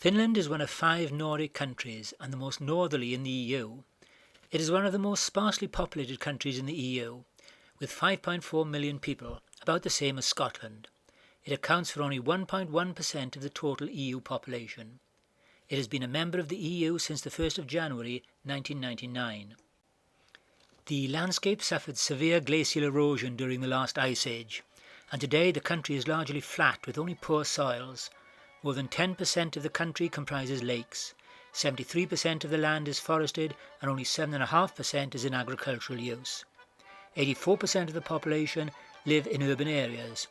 Finland is one of 5 Nordic countries and the most northerly in the EU. It is one of the most sparsely populated countries in the EU, with 5.4 million people, about the same as Scotland. It accounts for only 1.1% of the total EU population. It has been a member of the EU since the 1st of January 1999. The landscape suffered severe glacial erosion during the last ice age, and today the country is largely flat with only poor soils. More than 10% of the country comprises lakes, 73% of the land is forested, and only 7.5% is in agricultural use. 84% of the population live in urban areas,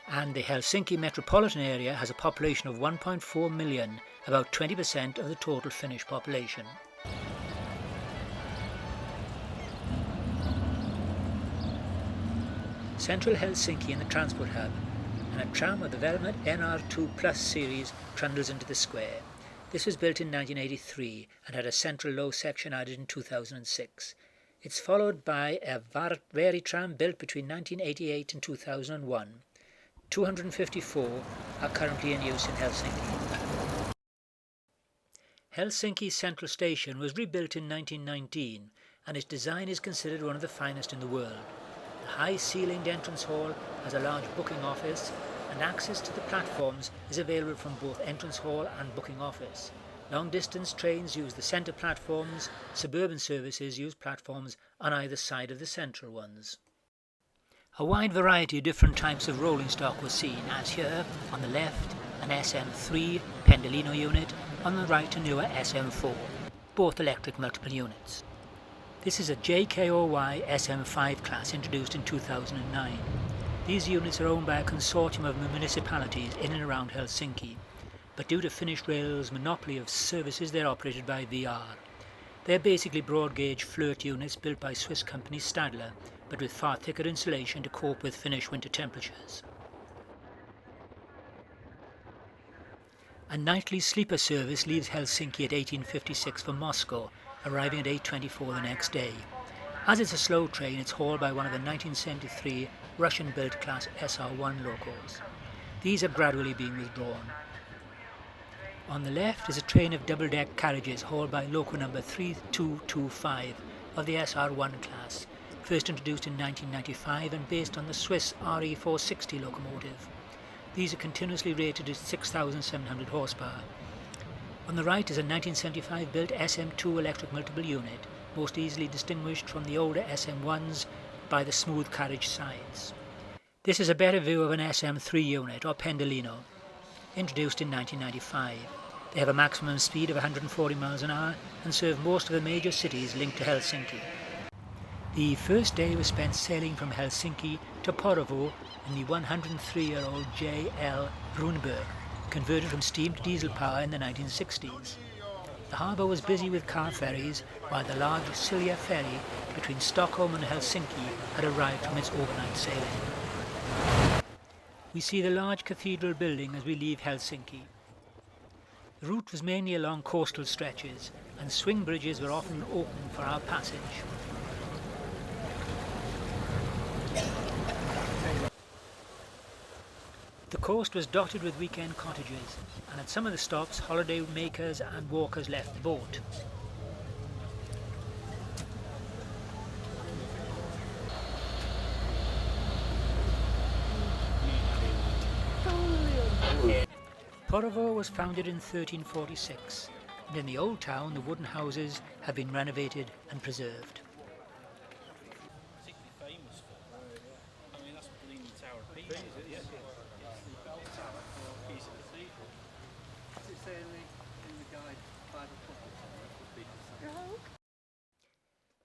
and the Helsinki metropolitan area has a population of 1.4 million, about 20% of the total Finnish population. Central Helsinki in the transport hub, and a tram of the Velmet NR2 Plus series trundles into the square. This was built in 1983 and had a central low section added in 2006. It's followed by a Veri tram built between 1988 and 2001. 254 are currently in use in Helsinki. Helsinki Central Station was rebuilt in 1919 and its design is considered one of the finest in the world. The high-ceilinged entrance hall has a large booking office, and access to the platforms is available from both entrance hall and booking office. Long-distance trains use the centre platforms, suburban services use platforms on either side of the central ones. A wide variety of different types of rolling stock was seen, as here, on the left, an SM3 Pendolino unit, on the right a newer SM4, both electric multiple units. This is a JKOY SM5 class introduced in 2009. These units are owned by a consortium of municipalities in and around Helsinki, but due to Finnish Rail's monopoly of services they are operated by VR. They are basically broad gauge flirt units built by Swiss company Stadler, but with far thicker insulation to cope with Finnish winter temperatures. A nightly sleeper service leaves Helsinki at 18:56 for Moscow, arriving at 8:24 the next day. As it's a slow train, it's hauled by one of the 1973 Russian-built Class SR1 locos. These are gradually being withdrawn. On the left is a train of double-deck carriages hauled by loco number 3225 of the SR1 class, first introduced in 1995 and based on the Swiss RE460 locomotive. These are continuously rated at 6,700 horsepower. On the right is a 1975 built SM2 electric multiple unit, most easily distinguished from the older SM1s by the smooth carriage sides. This is a better view of an SM3 unit, or Pendolino, introduced in 1995. They have a maximum speed of 140 miles an hour and serve most of the major cities linked to Helsinki. The first day was spent sailing from Helsinki to Porvoo in the 103-year-old JL Runeberg, converted from steam to diesel power in the 1960s. The harbour was busy with car ferries, while the large Silja ferry between Stockholm and Helsinki had arrived from its overnight sailing. We see the large cathedral building as we leave Helsinki. The route was mainly along coastal stretches, and swing bridges were often open for our passage. The coast was dotted with weekend cottages, and at some of the stops holiday makers and walkers left the boat. Porvoo was founded in 1346, and in the old town the wooden houses have been renovated and preserved.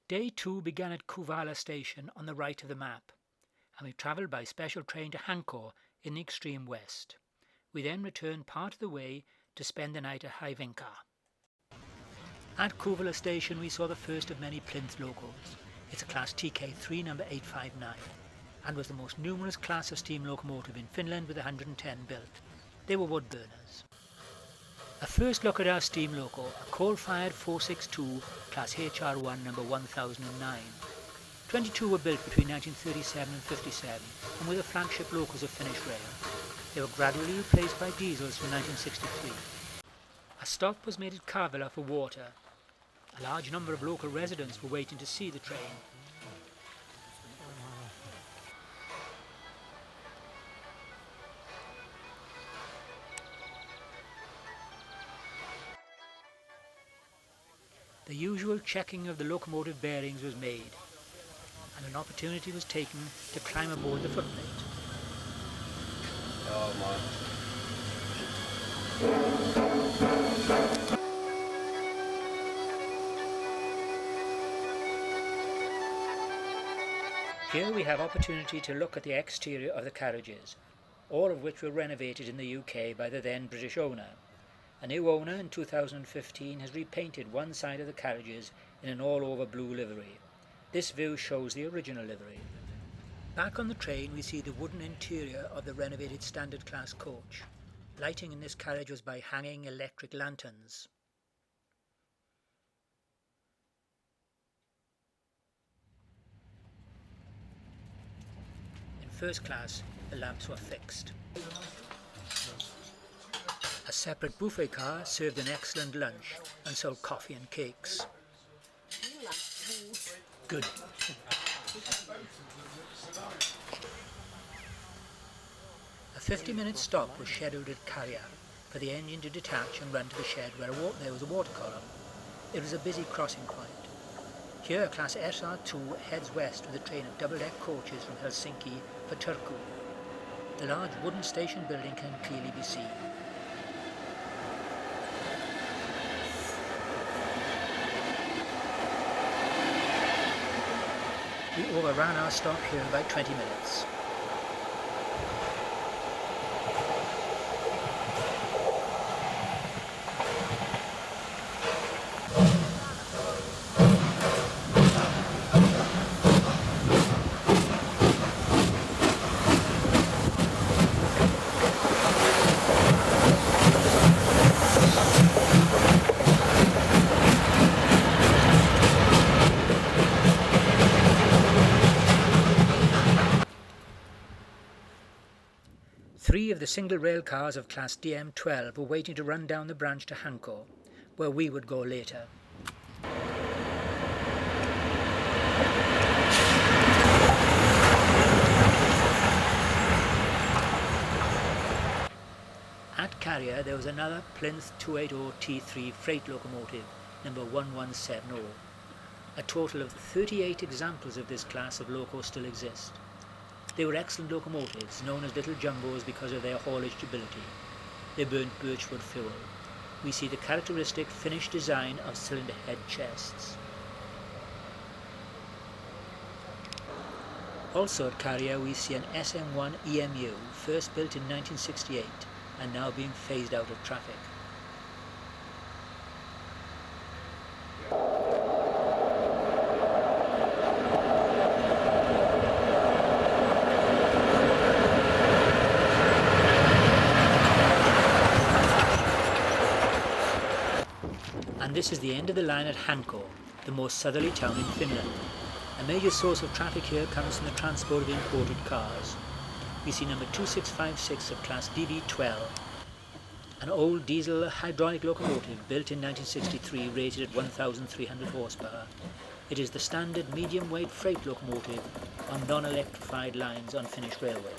Day 2 began at Kuvala station on the right of the map, and we travelled by special train to Hanko in the extreme west. We then returned part of the way to spend the night at Häivenkaa. At Kuvala station we saw the first of many plinth locos. It's a class TK3 number 859, and was the most numerous class of steam locomotive in Finland with 110 built. They were wood burners. A first look at our steam loco, a coal-fired 462 class HR1 number 1009. 22 were built between 1937 and 57 and were the flagship locos of Finnish Rail. They were gradually replaced by diesels from 1963. A stop was made at Carvilla for water. A large number of local residents were waiting to see the train. The usual checking of the locomotive bearings was made, and an opportunity was taken to climb aboard the footplate. Oh man. Here we have opportunity to look at the exterior of the carriages, all of which were renovated in the UK by the then British owner. A new owner in 2015 has repainted one side of the carriages in an all-over blue livery. This view shows the original livery. Back on the train we see the wooden interior of the renovated standard class coach. Lighting in this carriage was by hanging electric lanterns. In first class the lamps were fixed. A separate buffet car served an excellent lunch and sold coffee and cakes. Good. A 50-minute stop was scheduled at Carrier for the engine to detach and run to the shed where there was a water column. It was a busy crossing point. Here class SR2 heads west with a train of double-deck coaches from Helsinki for Turku. The large wooden station building can clearly be seen. We overran our stop here by 20 minutes. Three of the single rail cars of class DM12 were waiting to run down the branch to Hanko, where we would go later. At Carrier there was another Plinth 280T3 freight locomotive, number 1170. A total of 38 examples of this class of loco still exist. They were excellent locomotives, known as little jumbos because of their haulage ability. They burnt birchwood fuel. We see the characteristic Finnish design of cylinder head chests. Also at Carrier we see an SM1 EMU, first built in 1968 and now being phased out of traffic. And this is the end of the line at Hanko, the most southerly town in Finland. A major source of traffic here comes from the transport of imported cars. We see number 2656 of class DB12, an old diesel hydraulic locomotive built in 1963 rated at 1,300 horsepower. It is the standard medium-weight freight locomotive on non-electrified lines on Finnish railway.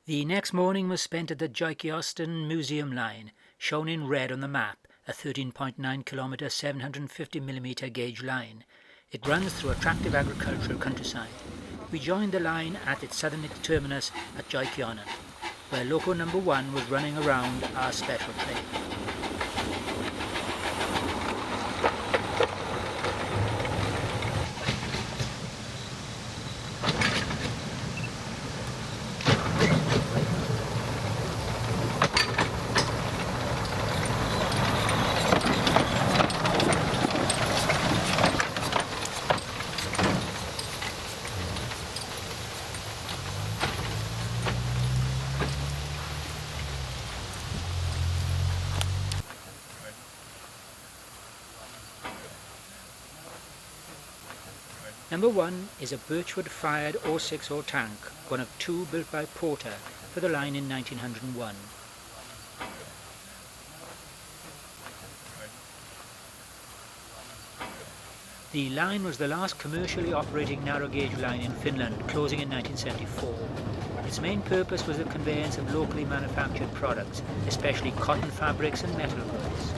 The next morning was spent at the Joykioston Museum line, shown in red on the map, a 13.9 kilometre 750mm gauge line. It runs through attractive agricultural countryside. We joined the line at its southern terminus at Joykionan, where Loco number 1 was running around our special train. Number 1 is a birchwood-fired 060 tank, one of 2 built by Porter for the line in 1901. The line was the last commercially operating narrow-gauge line in Finland, closing in 1974. Its main purpose was the conveyance of locally manufactured products, especially cotton fabrics and metal goods.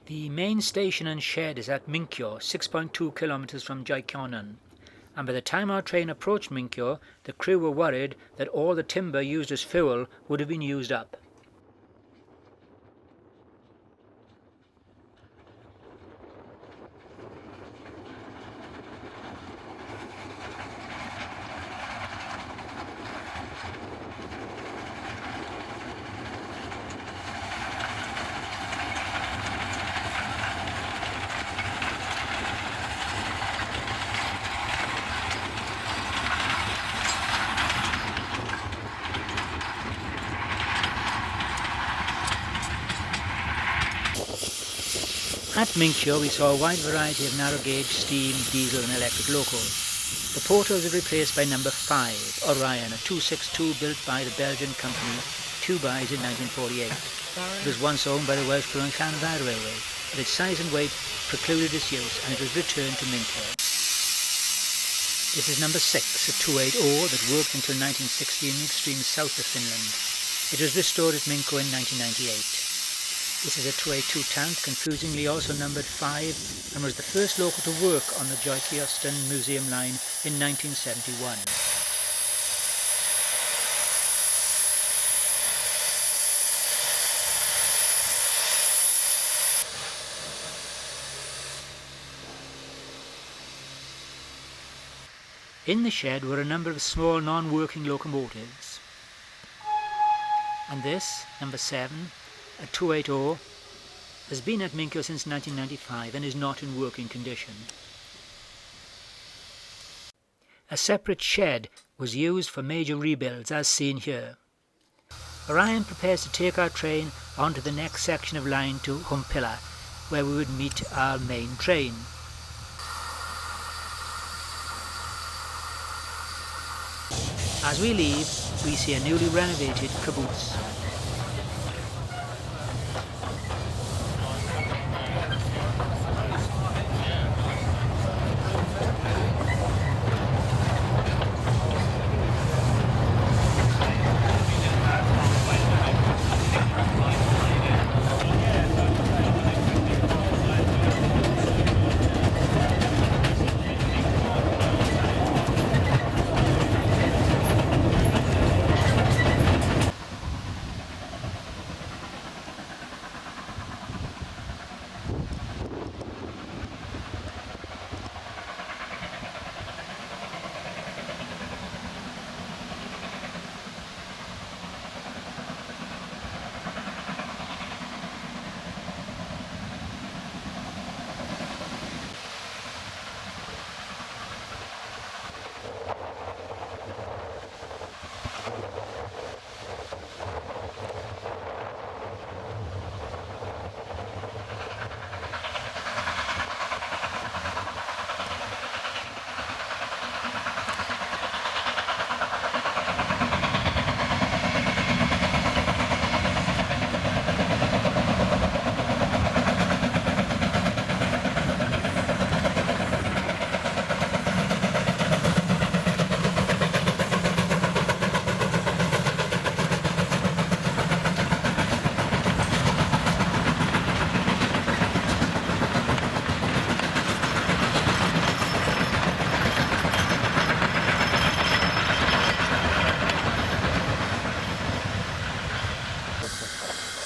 The main station and shed is at Minkyo, 6.2 kilometres from Joykionan, and by the time our train approached Minkyo, the crew were worried that all the timber used as fuel would have been used up. At Minkyo we saw a wide variety of narrow-gauge steam, diesel and electric locos. The Porters were replaced by number 5, Orion, a 262 built by the Belgian company Tubuys in 1948. It was once owned by the Welsh Llanfair Railway, but its size and weight precluded its use and it was returned to Minkyo. This is number 6, a 280 that worked until 1960 in the extreme south of Finland. It was restored at Minkyo in 1998. This is a 282 tank, confusingly also numbered 5, and was the first loco to work on the Joykioston Museum line in 1971. In the shed were a number of small non-working locomotives. And this, number 7, a 280, has been at Minkyo since 1995 and is not in working condition. A separate shed was used for major rebuilds as seen here. Orion prepares to take our train onto the next section of line to Humpila, where we would meet our main train. As we leave, we see a newly renovated caboose.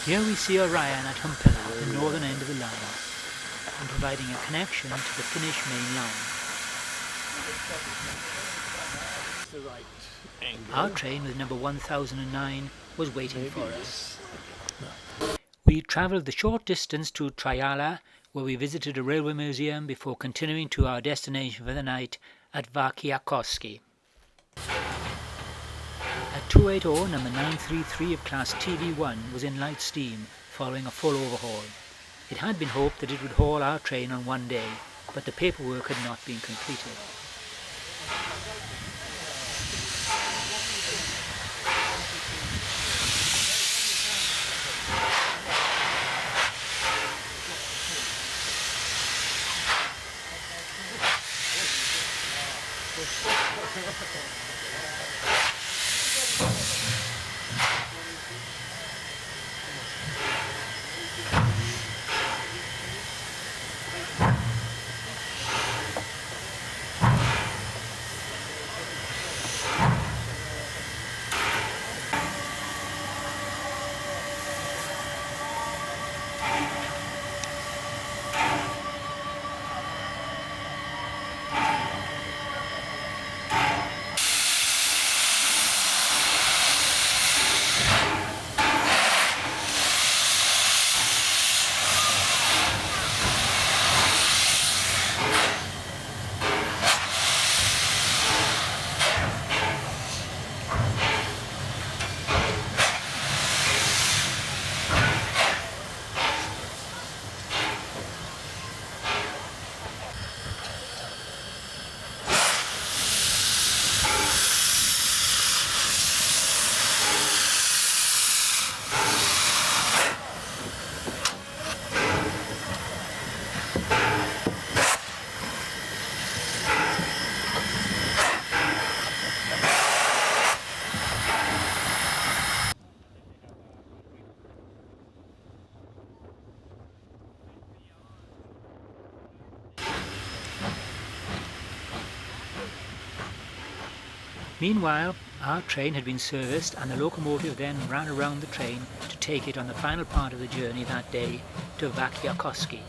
Here we see Orion at Humpilla, the northern end of the line, and providing a connection to the Finnish main line. Our train with number 1009 was waiting for us. We travelled the short distance to Trajala, where we visited a railway museum before continuing to our destination for the night at Valkeakoski. At 280, number 933 of class TV1 was in light steam following a full overhaul. It had been hoped that it would haul our train on one day, but the paperwork had not been completed. Meanwhile, our train had been serviced and the locomotive then ran around the train to take it on the final part of the journey that day to Valkeakoski.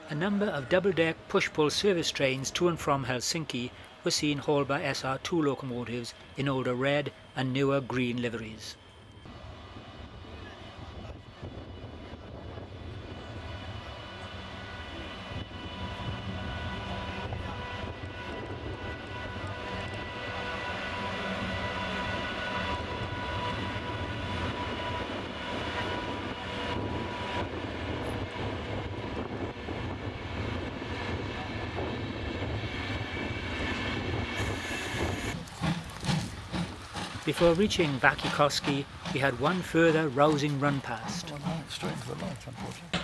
A number of double-deck push-pull service trains to and from Helsinki were seen hauled by SR2 locomotives in older red and newer green liveries. Before reaching Vakikoski, we had one further rousing run past. Oh, no, straight into the light, unfortunately.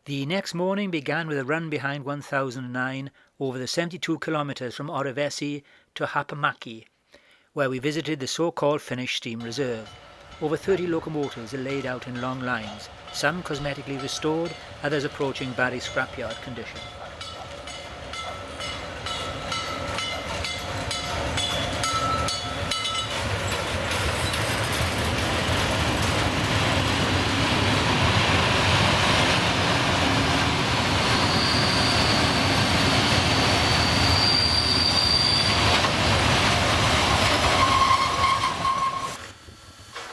The next morning began with a run behind 1009 over the 72 kilometres from Orivesi to Hapamaki, where we visited the so-called Finnish steam reserve. Over 30 locomotives are laid out in long lines, some cosmetically restored, others approaching Barry scrapyard condition.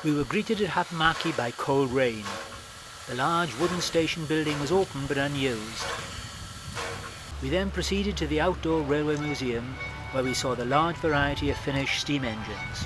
We were greeted at Hapamaki by cold rain. The large wooden station building was open but unused. We then proceeded to the outdoor railway museum, where we saw the large variety of Finnish steam engines.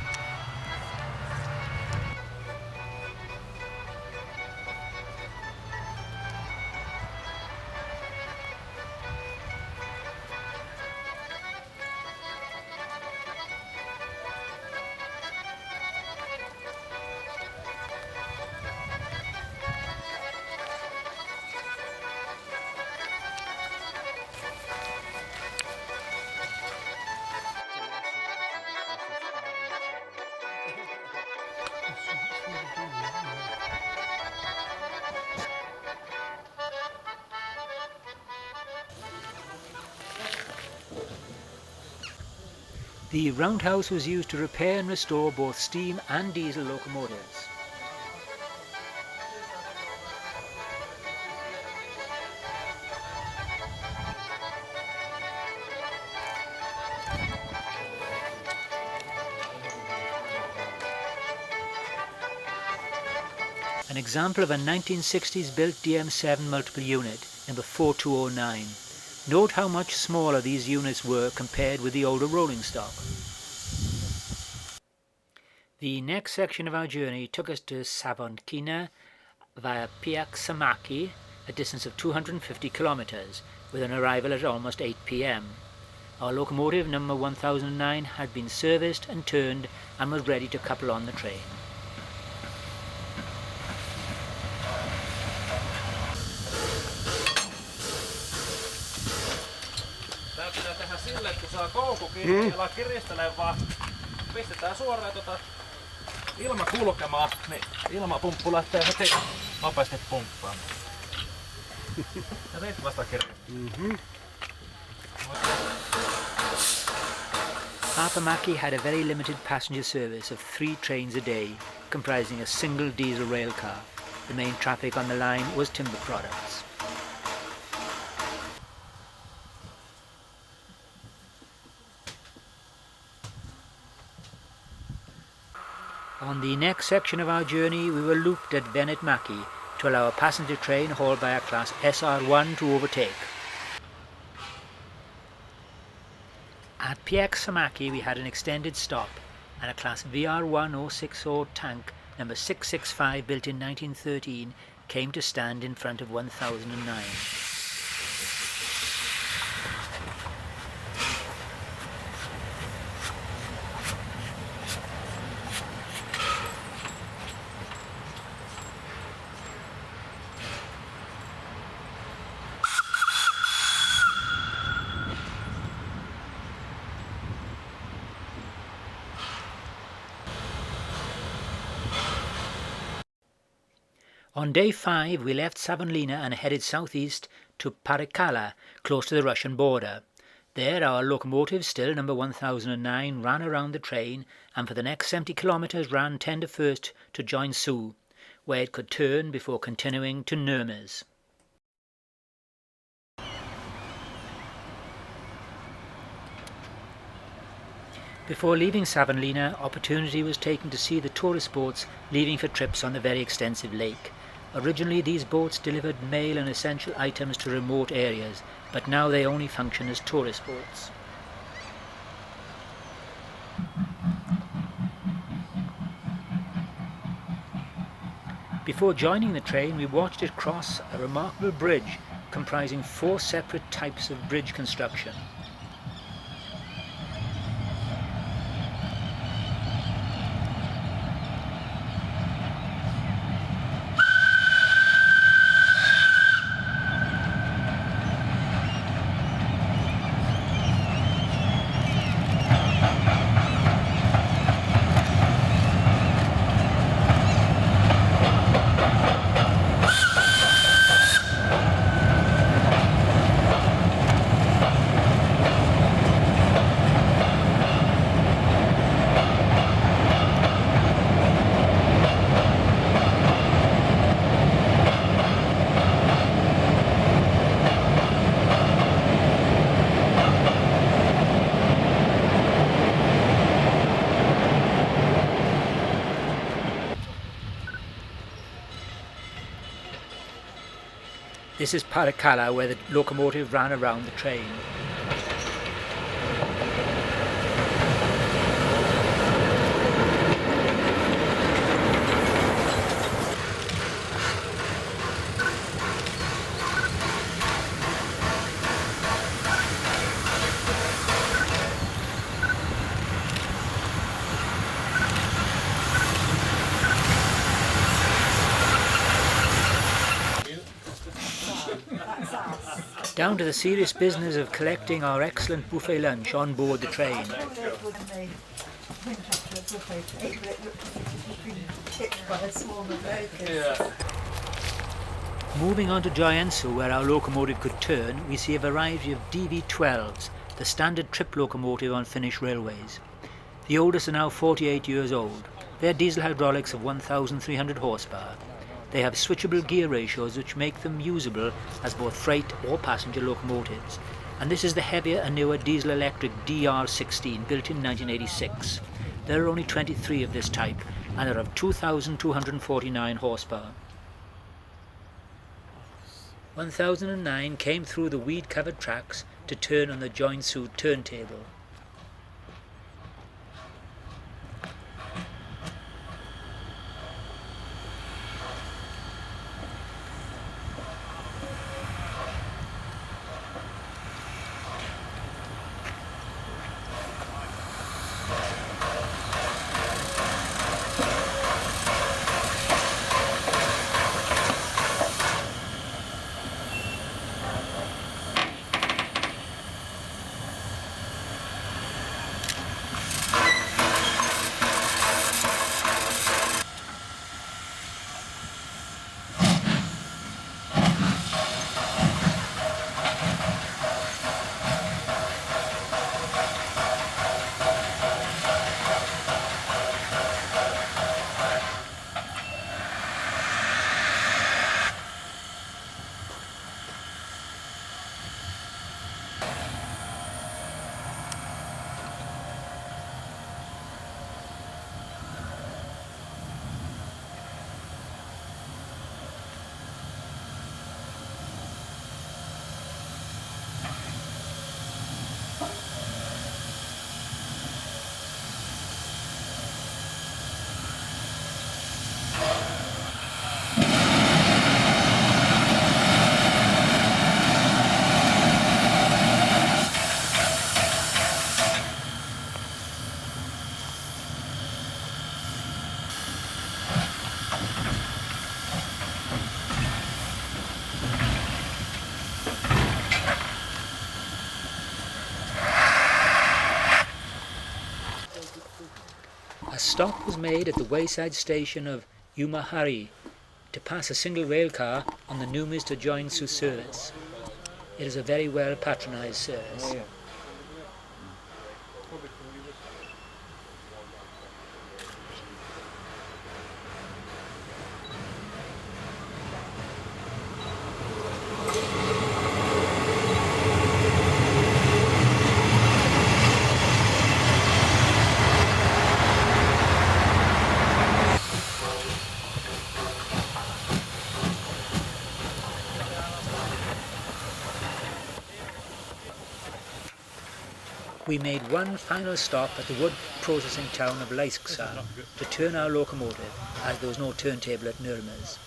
The roundhouse was used to repair and restore both steam and diesel locomotives. An example of a 1960s built DM7 multiple unit, number 4209. Note how much smaller these units were compared with the older rolling stock. The next section of our journey took us to Savonkina via Piaksamaki, a distance of 250 kilometers, with an arrival at almost 8 p.m. Our locomotive number 1009 had been serviced and turned and was ready to couple on the train. Tää pitää tehdä silleen, että kun saa koukku kiinni, niin ala kiristelee vaan. Pistetään suoraan ilma kulkemaan, niin ilmapumppu lähtee heti nopeasti pumppaamaan. Ja nyt vasta kirjoittaa. Hapamaki had a very limited passenger service of 3 trains a day, comprising a single diesel rail car. The main traffic on the line was timber products. On the next section of our journey, we were looped at Venetmaki to allow a passenger train hauled by a class SR1 to overtake. At Piaksamaki, we had an extended stop, and a class VR1060 tank number 665, built in 1913, came to stand in front of 1009. On day 5, we left Savonlinna and headed southeast to Parikkala, close to the Russian border. There, our locomotive, still number 1009, ran around the train and for the next 70 kilometres ran tender first to Joensuu, where it could turn before continuing to Nurmes. Before leaving Savonlinna, opportunity was taken to see the tourist boats leaving for trips on the very extensive lake. Originally these boats delivered mail and essential items to remote areas, but now they only function as tourist boats. Before joining the train, we watched it cross a remarkable bridge comprising 4 separate types of bridge construction. This is Parakala, where the locomotive ran around the train. Down to the serious business of collecting our excellent buffet lunch on board the train. Moving on to Joensuu, where our locomotive could turn, we see a variety of DV12s, the standard trip locomotive on Finnish railways. The oldest are now 48 years old. They are diesel hydraulics of 1,300 horsepower. They have switchable gear ratios which make them usable as both freight or passenger locomotives, and this is the heavier and newer diesel-electric DR16 built in 1986. There are only 23 of this type and are of 2,249 horsepower. 1009 came through the weed-covered tracks to turn on the Joensuu turntable. A stop was made at the wayside station of Umahari to pass a single rail car on the Numis to Joensuu service. It is a very well patronised service. We made one final stop at the wood processing town of Leisksa to turn our locomotive, as there was no turntable at Nurmes.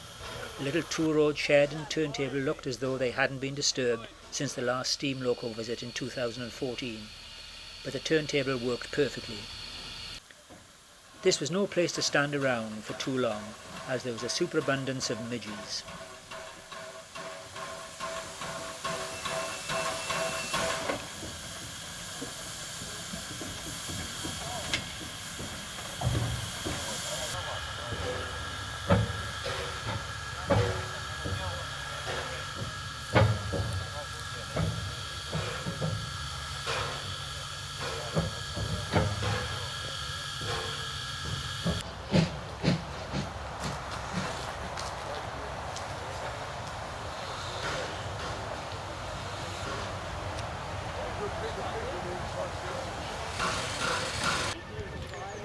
The little two-road shed and turntable looked as though they hadn't been disturbed since the last steam loco visit in 2014, but the turntable worked perfectly. This was no place to stand around for too long, as there was a superabundance of midges.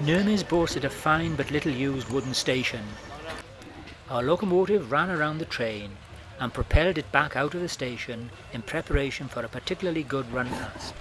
Nurmes boasted a fine but little used wooden station. Our locomotive ran around the train and propelled it back out of the station in preparation for a particularly good run past.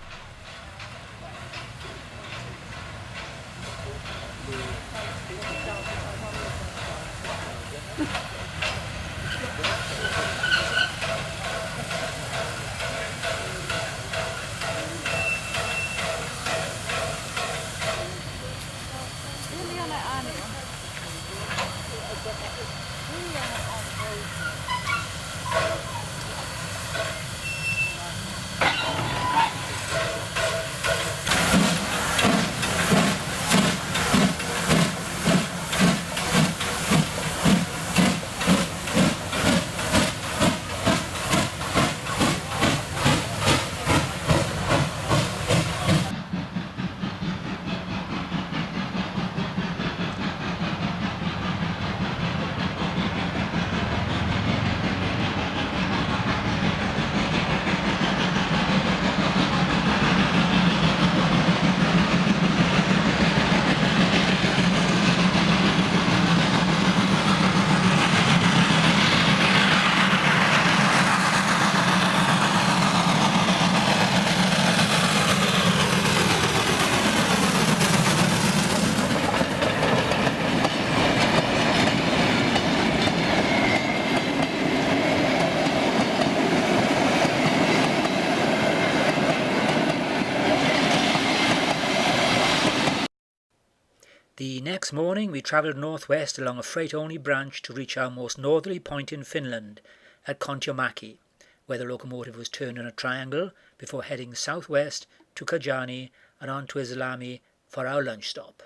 The next morning we travelled northwest along a freight-only branch to reach our most northerly point in Finland, at Kontiolahti, where the locomotive was turned in a triangle before heading southwest to Kajaani and on to Isalmi for our lunch stop.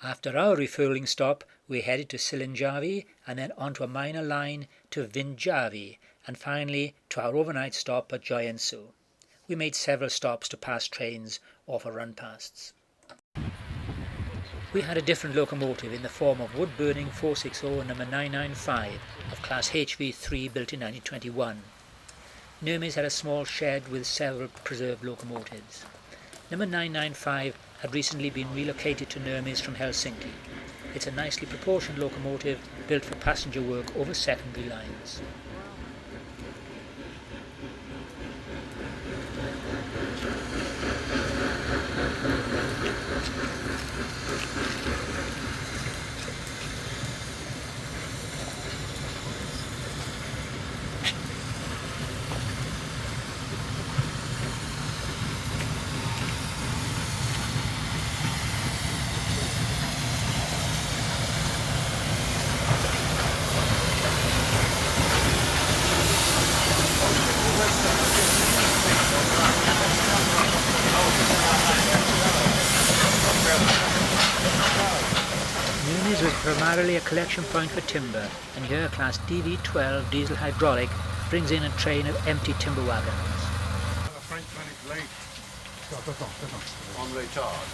After our refuelling stop, we headed to Silinjärvi and then onto a minor line to Vinjärvi and finally to our overnight stop at Joensuu. We made several stops to pass trains or for run-pasts. We had a different locomotive in the form of wood-burning 460 number 995 of class HV3 built in 1921. Nurmes had a small shed with several preserved locomotives. Number 995 had recently been relocated to Nurmes from Helsinki. It's a nicely proportioned locomotive built for passenger work over secondary lines. Nurmes was primarily a collection point for timber, and here class DV12 diesel hydraulic brings in a train of empty timber wagons. A Frenchman is late. On retard.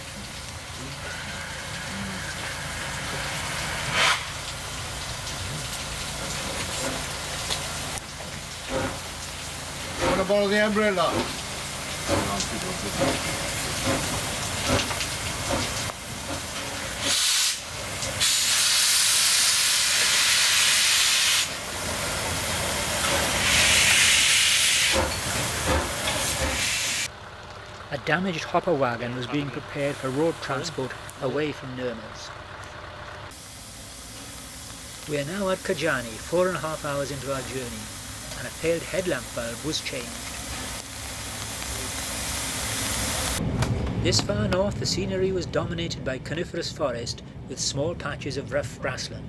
Want to borrow the umbrella? A damaged hopper wagon was being prepared for road transport away from Nurmes. We are now at Kajani, 4.5 hours into our journey, and a failed headlamp bulb was changed. This far north the scenery was dominated by coniferous forest with small patches of rough grassland.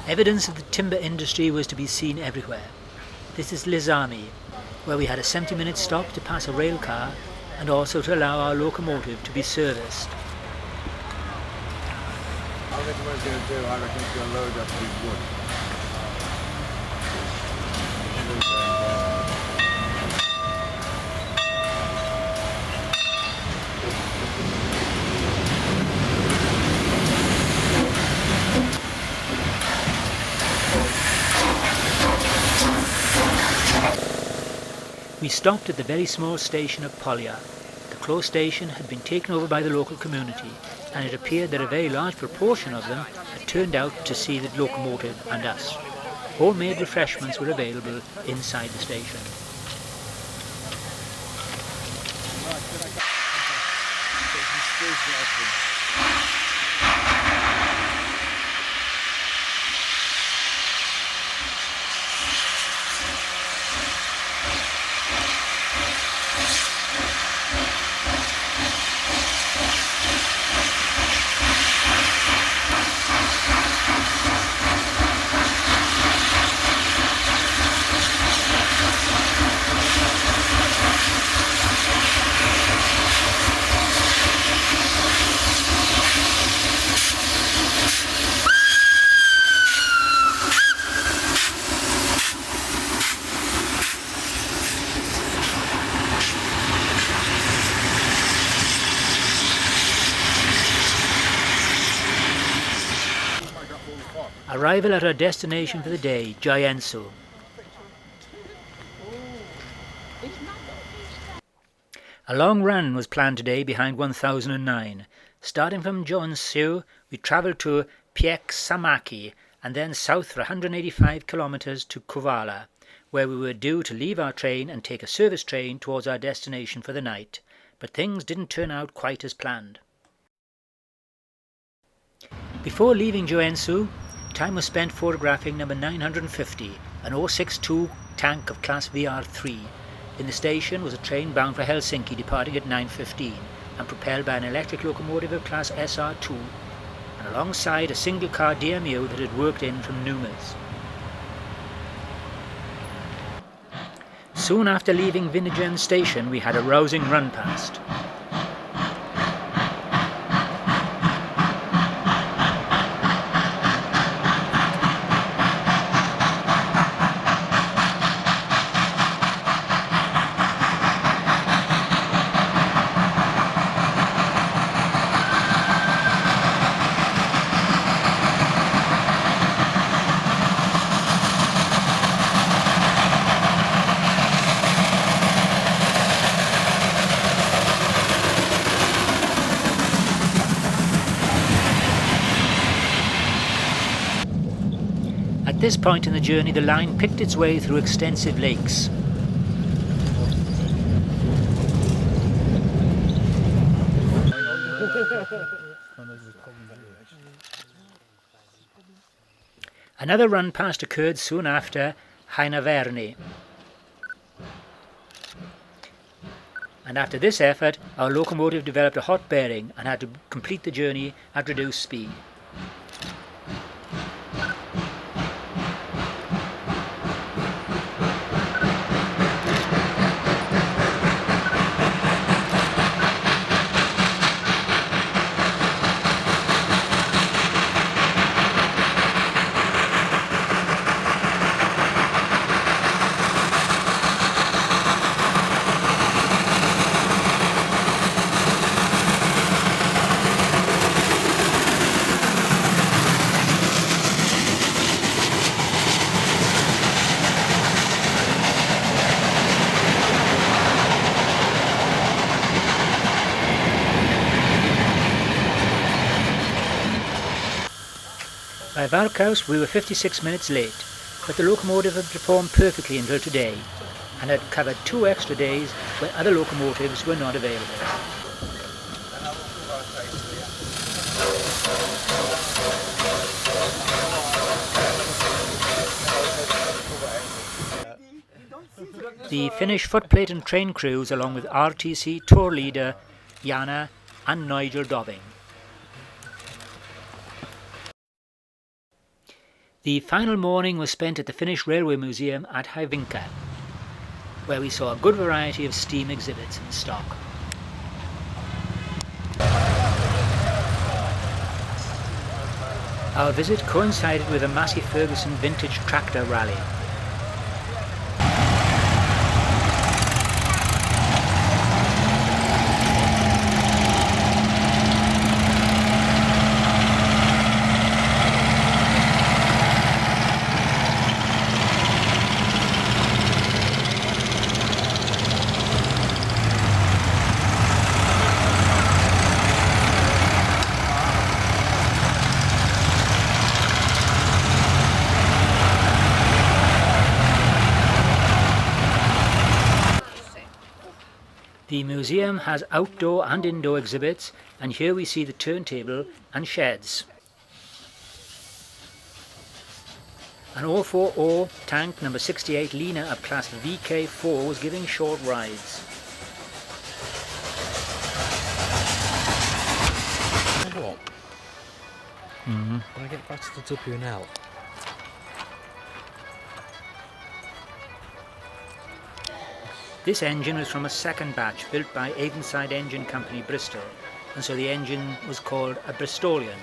Evidence of the timber industry was to be seen everywhere. This is Lizami, where we had a 70-minute stop to pass a rail car and also to allow our locomotive to be serviced. I reckon what they'll do, I reckon they'll load up with wood. We stopped at the very small station of Polya. The close station had been taken over by the local community, and it appeared that a very large proportion of them had turned out to see the locomotive and us. Homemade refreshments were available inside the station. Arrival at our destination for the day, Joensuu. A long run was planned today behind 1009. Starting from Joensuu, we travelled to Pieksamaki and then south for 185 kilometres to Kuvala, where we were due to leave our train and take a service train towards our destination for the night. But things didn't turn out quite as planned. Before leaving Joensuu, time was spent photographing number 950, an 062 tank of class VR3. In the station was a train bound for Helsinki departing at 9:15 and propelled by an electric locomotive of class SR2, and alongside a single car DMU that had worked in from Nurmes. Soon after leaving Vinnigen station we had a rousing run past. At this point in the journey, the line picked its way through extensive lakes. Another run past occurred soon after Heinaverni. And after this effort, our locomotive developed a hot bearing and had to complete the journey at reduced speed. By Varkaus we were 56 minutes late, but the locomotive had performed perfectly until today and had covered 2 extra days where other locomotives were not available. The Finnish footplate and train crews, along with RTC tour leader Jana and Nigel Dobbing. The final morning was spent at the Finnish Railway Museum at Hyvinkää, where we saw a good variety of steam exhibits in stock. Our visit coincided with a Massey Ferguson vintage tractor rally. The museum has outdoor and indoor exhibits, and here we see the turntable and sheds. An 040 tank number 68 Lena of class VK4 was giving short rides. What? When I get back to the W&L. This engine was from a second batch built by Avonside Engine Company Bristol, and so the engine was called a Bristolian.